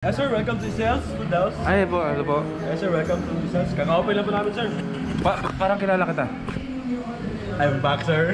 Sir, welcome to Sales Food House. Ay po, ano po? Sir, welcome to Sales. Kaka-open lang po namin, sir. Parang kilala kita. I'm back, sir.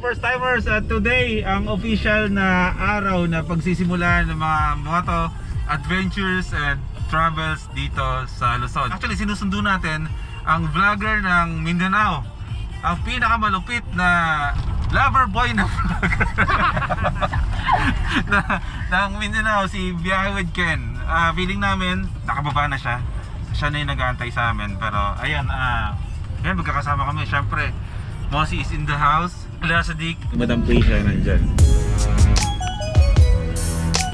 First timers, at today ang official na araw na pagsisimula ng mga moto adventures and travels dito sa Luzon. Actually, sinusundo natin ang vlogger ng Mindanao, ang pinakamalupit na lover boy na vlogger ng Mindanao, si Biyahe with Ken. Feeling namin nakababa na siya. Siya na yung nag-aantay sa amin, pero ayan, ngayon magkakasama kami. Syempre, Mosi is in the house. Lasadik, Madam Prisha nandyan.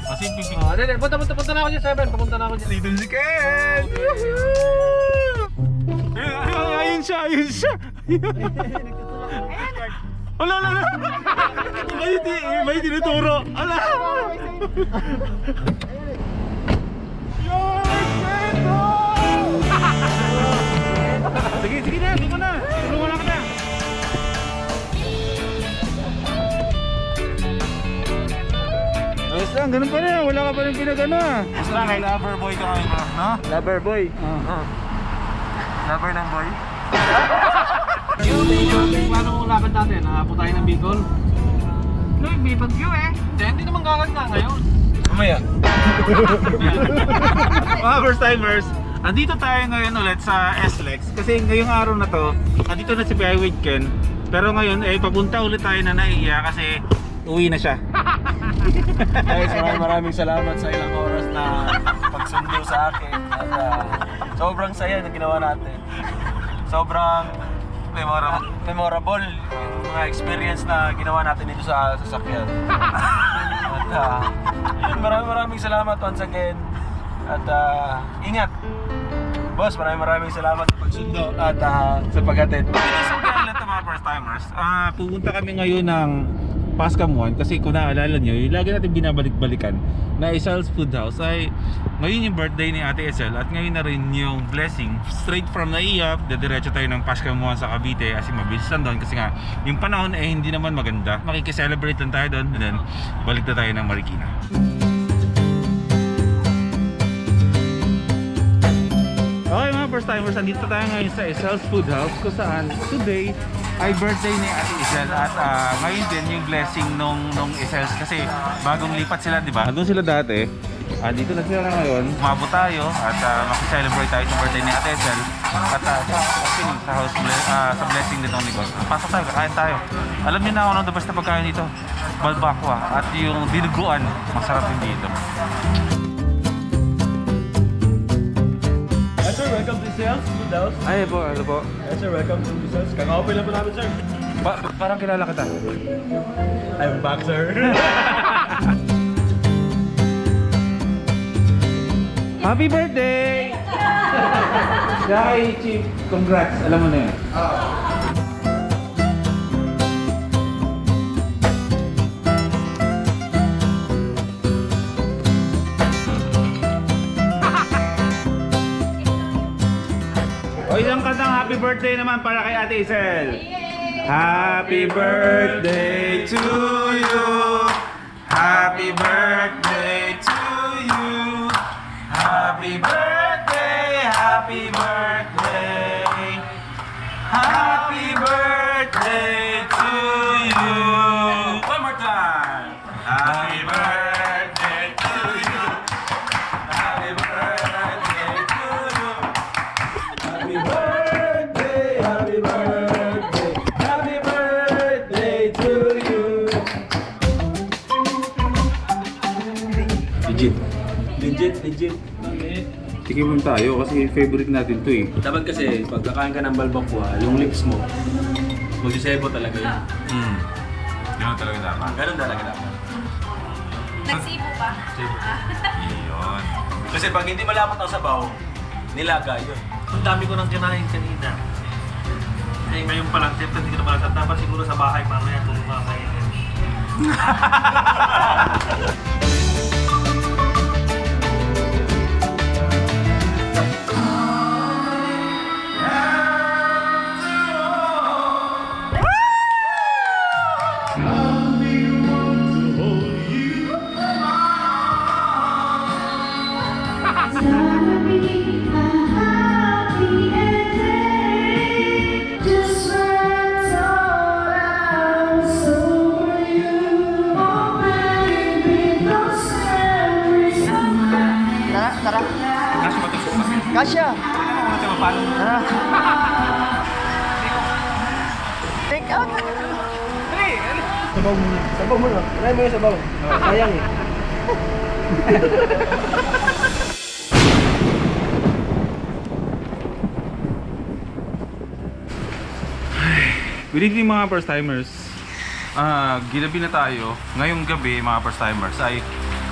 Kasi pipig. Punta na ako dyan, Seven. Papunta na ako dyan. Dito si Ken! Ayun siya! Wala. May tinuturo. Ala! Sige na, tulungan na ka na. Ayos lang, ganun pa rin. Wala ka pa rin pinagano. Basta kay lover boy ka kami, bro, no? Lover boy? Lover ng boy? Yung plano mong lakad natin, po tayo ng Bicol. No, may bagyo eh. Hindi naman gaganda ngayon. Mamaya. Mga first timers, andito tayo ngayon ulit sa SLEX. Kasi ngayong araw na to, andito na si Biyahe with Ken. Pero ngayon, papunta ulit tayo na Naiya kasi uwi na siya. Guys, maraming salamat sa ilang oras na pagsundo sa akin. At sobrang saya na ginawa natin. Sobrang memorable yung mga experience na ginawa natin dito sa sasakyan. At yun, maraming salamat once again. At ingat! Boss, maraming salamat sa pagsundo at sa pag-attend. Sabihan lang ito mga first timers. Pupunta kami ngayon ng Pascam 1 kasi kung naaalala nyo, yung lagi natin binabalik-balikan na Esel's Food House ay ngayon yung birthday ni Ate Esel at ngayon na rin yung blessing. Straight from Naiya, dediretso tayo ng Pascam 1 sa Cavite kasi mabilis lang doon kasi nga yung panahon hindi naman maganda. Makikiselebrate lang tayo doon and then balik na tayo ng Marikina. Okay mga first timers, andito tayo ngayon sa Esel's Food House kung saan today ay birthday ni Ate Esel at ngayon din yung blessing nung Esels kasi bagong lipat sila, di ba? Andun sila dati. Dito na sila ngayon. Umabot tayo at makiselebrate tayo sa birthday ni Ate Esel at opening sa house sa blessing nitong negosyo. Pasok tayo, kakain tayo. Alam niyo na ako ng the best na pagkain dito, balbakwa at yung dinuguan, masarap din dito. Sir, welcome to Sales Food House. Ay po, ano po? Sir, welcome to Sales. Kaka-open lang po namin, sir. Parang kilala kita. I'm back, sir. Happy birthday! Kaya Chief, congrats. Alam mo na yun. O isang kantang happy birthday naman para kay Ate Esel. Happy birthday to you. Happy birthday to you. Happy birthday, happy birthday. Happy birthday to you. One more time. Happy birthday to you. Happy birthday to you. Happy birthday, happy birthday to you. Legit. Tikim tayo kasi favorite natin to eh. Dapat kasi pagkakain ka ng balbakwa, yung lips mo, magsisebo talaga yun. Ganun talaga dapat. Ganun talaga dapat. Nagsibo pa. Iyon. Kasi pag hindi malapot ang sabaw, nilaga yun. Ang dami ko nang kinain kanina. Eh, ngayon pa lang, siyempre hindi ko na malasap. Dapat siguro sa bahay mamaya kung kumakainin. Tara. Kasya. Tara. Take out. Sabaw muna. Sabaw muna. Try mo yung sabaw. Sayang eh. Good evening mga first timers. Ginabi na tayo. Ngayong gabi mga first timers ay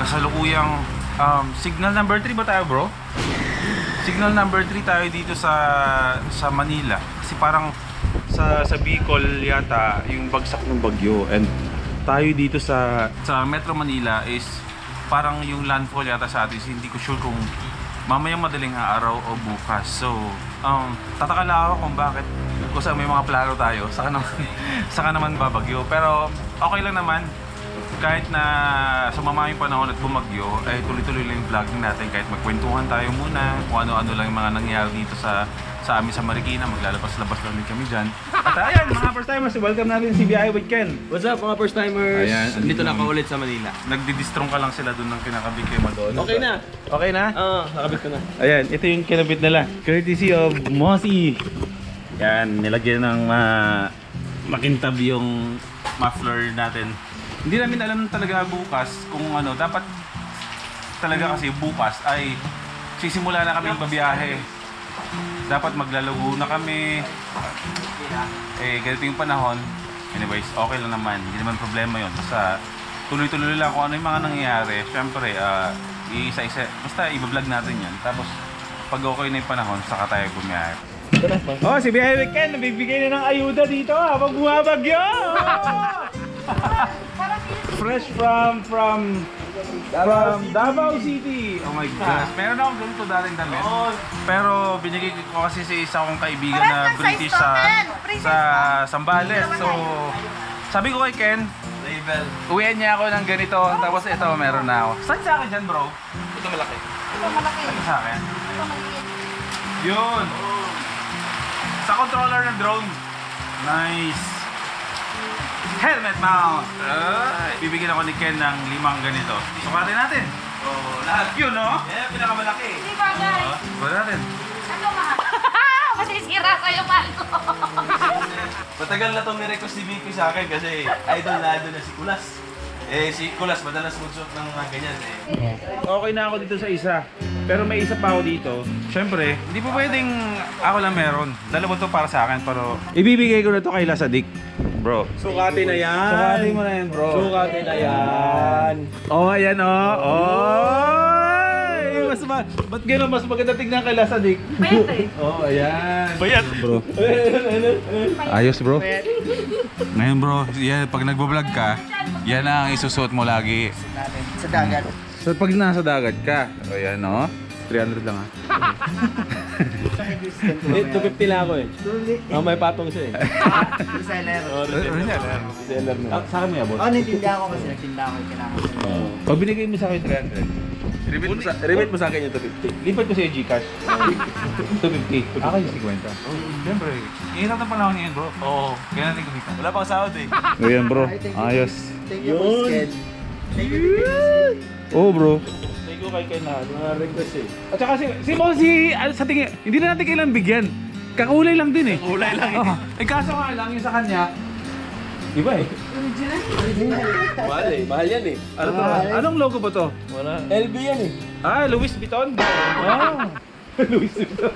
kasalukuyang signal number 3 ba tayo, bro? Signal number 3 tayo dito sa Manila. Kasi parang sa Bicol yata yung bagsak ng bagyo, and tayo dito sa Metro Manila is parang yung landfall yata sa atin. Hindi ko sure kung mamayang madaling araw o bukas. So, tatakala ako kung bakit, kung saan may mga plano tayo, saka naman babagyo. Pero okay lang naman, kahit na sumama yung panahon at bumagyo, ay tuloy-tuloy lang yung vlogging natin. Kahit magkwentuhan tayo muna, kung ano-ano lang yung mga nangyayari dito sa amin sa Marikina, maglalabas-labas lang din kami dyan. At ayan, mga first timers, welcome natin si BI with Ken. What's up mga first timers? Ayan, Dito na ako ulit sa Manila. Nagdidistrong ka lang sila doon ng kinakabit kay Madonna. Okay na. Okay na? Oo, nakabit ko na. Ayan, ito yung kinabit nila. Courtesy of Mossy. Yan, nilagyan ng makintab yung muffler natin. Hindi namin alam talaga bukas kung ano. Dapat talaga kasi bukas ay sisimula na kami babiyahe. Dapat maglalago na kami. Ganito yung panahon. Anyways, okay lang naman. Hindi naman problema yun. Basta tuloy-tuloy lang kung ano yung mga nangyayari. Siyempre, isa-isa. Basta i-vlog natin yan. Tapos, pag okay na yung panahon, saka tayo bumiyahe. Oh, si BI Weekend, nagbibigay na ng ayuda dito habang bumabagyo! Fresh from Davao City. Oh my gosh. Meron akong ganito dating damit. Pero binigay ko kasi sa isa kong kaibigan na British sa Zambales. So, sabi ko kay Ken, Label. uwian niya ako ng ganito. Tapos ito, meron na ako. Saan sa akin dyan, bro? Ito malaki. Ito malaki. Ito sa akin. Ito maliit. Yun. Sa controller ng drone. Nice. Helmet mount. Bibigyan ako ni Ken ng 5 ganito. Sukatin natin. Oh, lahat yun, no? Yeah, pinakamalaki. Hindi ba, guys? Sukatin natin. Ano, mahal? Masisira sa'yo, mahal ko. Matagal na itong nirequest ni Vicky sa akin kasi idol na si Kulas. Si Kulas madalas magsuot ng mga ganyan Okay na ako dito sa isa. Pero may isa pa ako dito. Siyempre, hindi pa pwedeng ako lang meron. Dalawa to para sa akin, pero ibibigay ko na to kay Lasadik. Bro. Sukatin na yan. Sukatin mo na yan, bro. Sukatin na yan. Oh, ayan oh. Oy! Ba't gano'n mas maganda tignan kay Lasadik? Pwede. Oh, ayan. Bayat. Bro. Ayos, bro. Ngayon, bro, yan, pag nagbablog ka, yan ang isusuot mo lagi. Sa dagat. So, pag nasa dagat ka, o yan, no? 300 lang, ha? 250 lang ako eh. May patong siya eh. Reseller. Reseller na. Sa akin mo yan, boss? Natinda ako kasi nagtinda ako yung kailangan. Pag binigay mo sa akin 300, Remit mo sa akin yung 250. lipat ko sa'yo Gcash. 250. Ako yung 50. Siyempre, ihirap na panahon ngayon, bro. Oo. Kaya natin kumita. Wala pang sahod eh. Ayan, bro. Ayos. Thank you, Boss Ken. Thank you, Oo, bro. Thank you kay Ken na. Mga request eh. At saka si Mossy, sa tingin, hindi na natin kailangan bigyan. Kakulay lang din eh. Kulay lang eh. Kaso nga lang yung sa kanya, iba eh. Mahal eh. Mahal yan eh. Ano to? Anong logo ba to? Wala. LB yan eh. Louis Vuitton. Wow. Louis Vuitton.